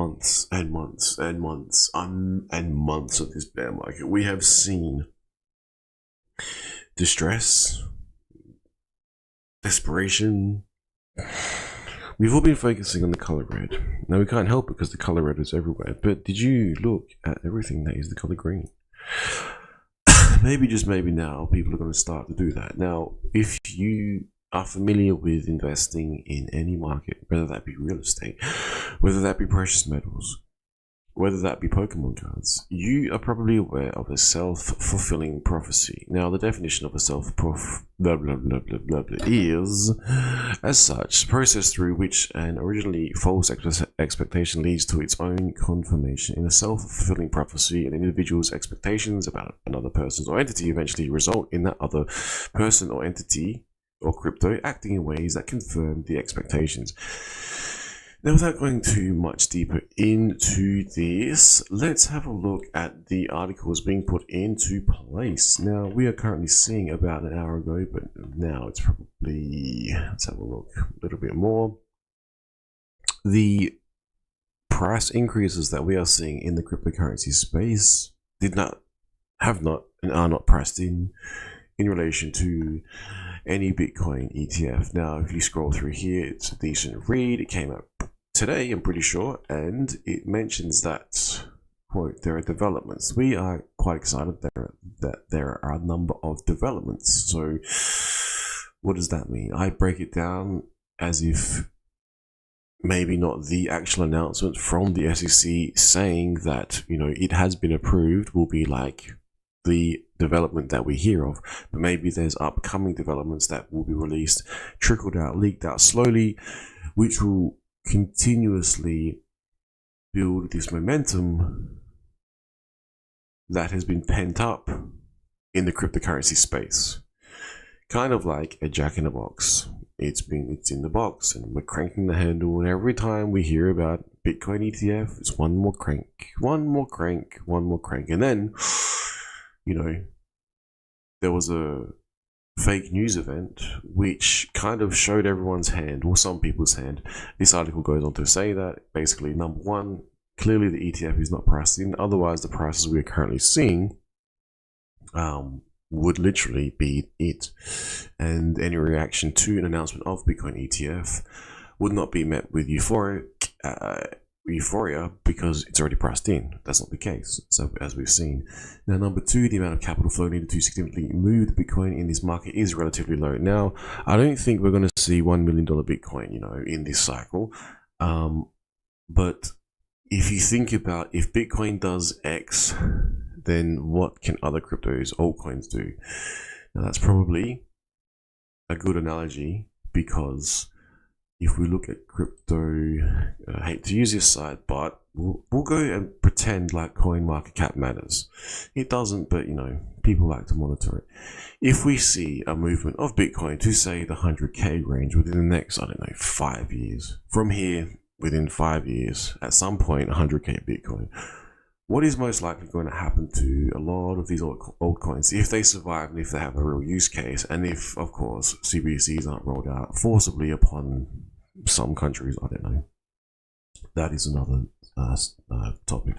months and months and months and months of this bear market, we have seen distress, desperation. We've all been focusing on the color red. Now we can't help it because the color red is everywhere. But did you look at everything that is the color green? Maybe, just maybe now, people are going to start to do that. Now, if you are familiar with investing in any market, whether that be real estate, whether that be precious metals, whether that be Pokemon cards, you are probably aware of a self-fulfilling prophecy. Now, the definition of a is, as such, process through which an originally false expectation leads to its own confirmation. In a self-fulfilling prophecy, an individual's expectations about another person or entity eventually result in that other person or entity or crypto acting in ways that confirm the expectations. Now, without going too much deeper into this, let's have a look at the articles being put into place. Now, we are currently seeing about an hour ago, but now it's probably, let's have a look a little bit more. The price increases that we are seeing in the cryptocurrency space have not and are not priced in relation to any Bitcoin ETF. Now, if you scroll through here, it's a decent read. It came out today, I'm pretty sure, and it mentions that, quote, there are developments. We are quite excited that there are a number of developments. So what does that mean? I break it down as if maybe not the actual announcement from the SEC saying that, you know, it has been approved will be like the development that we hear of, but maybe there's upcoming developments that will be released, trickled out, leaked out slowly, which will continuously build this momentum that has been pent up in the cryptocurrency space. Kind of like a jack in a box. It's in the box and we're cranking the handle, and every time we hear about Bitcoin ETF, it's one more crank, one more crank, one more crank. And then, you know, there was a fake news event which kind of showed everyone's hand, or some people's hand. This article goes on to say that basically, number one, clearly the ETF is not priced in, otherwise the prices we are currently seeing would literally be it, and any reaction to an announcement of Bitcoin ETF would not be met with euphoria because it's already priced in. That's not the case, so as we've seen. Now, number two, the amount of capital flow needed to significantly move the Bitcoin in this market is relatively low. Now, I don't think we're going to see $1 million Bitcoin, you know, in this cycle, but if you think about, if Bitcoin does X, then what can other cryptos, altcoins, do? Now, that's probably a good analogy, because if we look at crypto, I hate to use this site, but we'll go and pretend like coin market cap matters. It doesn't, but you know, people like to monitor it. If we see a movement of Bitcoin to say the 100K range within the next, I don't know, 5 years, from here, within 5 years, at some point, 100K Bitcoin, what is most likely going to happen to a lot of these altcoins if they survive and if they have a real use case, and if, of course, CBDCs aren't rolled out forcibly upon some countries? I don't know. That is another topic.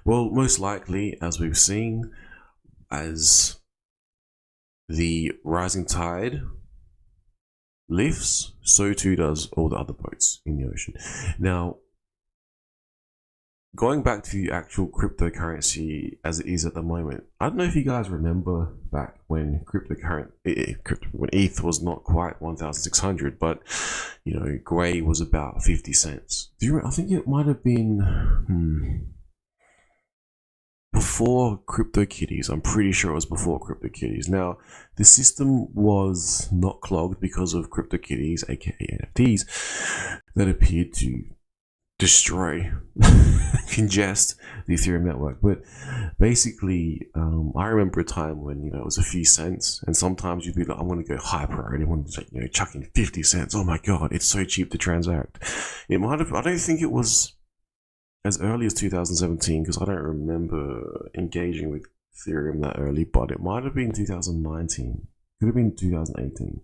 Well, most likely, as we've seen, as the rising tide lifts, so too does all the other boats in the ocean. Now, going back to the actual cryptocurrency as it is at the moment, I don't know if you guys remember back when when ETH was not quite 1,600, but you know, Gray was about 50 cents. I think it might have been before CryptoKitties. I'm pretty sure it was before CryptoKitties. Now, the system was not clogged because of CryptoKitties, aka NFTs, that appeared to destroy, congest the Ethereum network. But basically, I remember a time when, you know, it was a few cents, and sometimes you'd be like, I'm going to go high priority, I want to, you know, chuck in 50 cents. Oh my god, it's so cheap to transact. It might have, I don't think it was as early as 2017, because I don't remember engaging with Ethereum that early, but it might have been 2019, could have been 2018,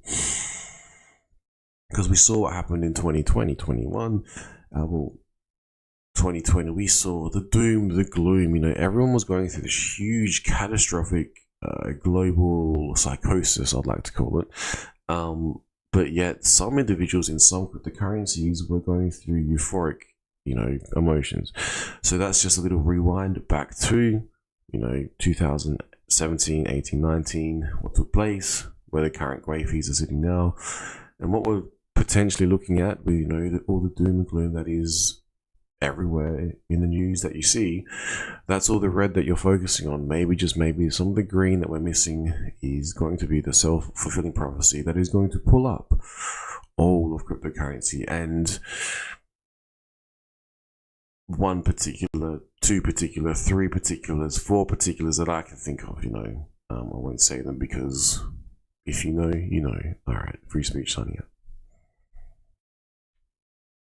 because we saw what happened in 2020, 21. Well, 2020, we saw the doom, the gloom. Everyone was going through this huge, catastrophic global psychosis, I'd like to call it. But yet, some individuals in some cryptocurrencies were going through euphoric, emotions. So that's just a little rewind back to, 2017, 18, 19, what took place, where the current grey fees are sitting now, and what we're potentially looking at with, all the doom and gloom that is everywhere in the news that you see. That's all the red that you're focusing on. Maybe, just maybe, some of the green that we're missing is going to be the self-fulfilling prophecy that is going to pull up all of cryptocurrency. And one particular, two particular, three particulars, four particulars that I can think of, I won't say them because if you know, you know. All right, free speech signing out.